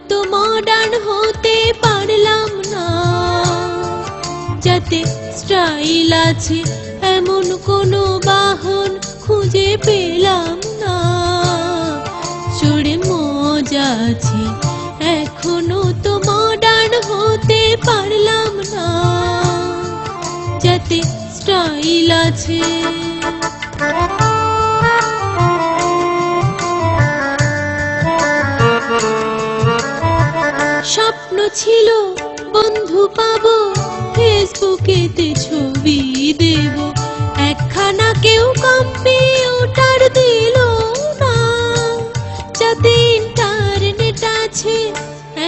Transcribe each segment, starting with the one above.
তো মডার্ন হতে পারলাম না। যাতে স্টাইল আছে এমন কোনো বাহন খুঁজে পেলাম না। চড়ে মজা আছে এখনো তো মডার্ন হতে পারলাম না। যাতে স্টাইল আছে। স্বপ্ন ছিল বন্ধু পাবো, ফেসবুকেতে ছবি দেব, একখানা কেউ কম্পিউটার দিল না। যাতে ইন্টারনেট আছে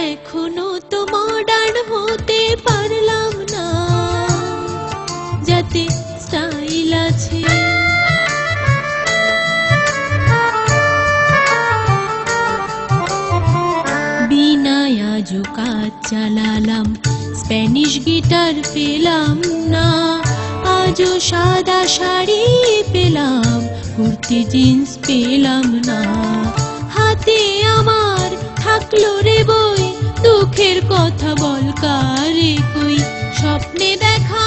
এখনো তো মডার্ন হতে পারলাম না। যাতে স্টাইল আছে। বিনায় আজও কাজ চালালাম, স্প্যানিশ গিটার পেলাম না। আজও সাদা শাড়ি পেলাম, কুর্তি জিন্স পেলাম না। হাতে আমার থাকলো রে বই, দুঃখের কথা বল কারে কই। স্বপ্নে দেখা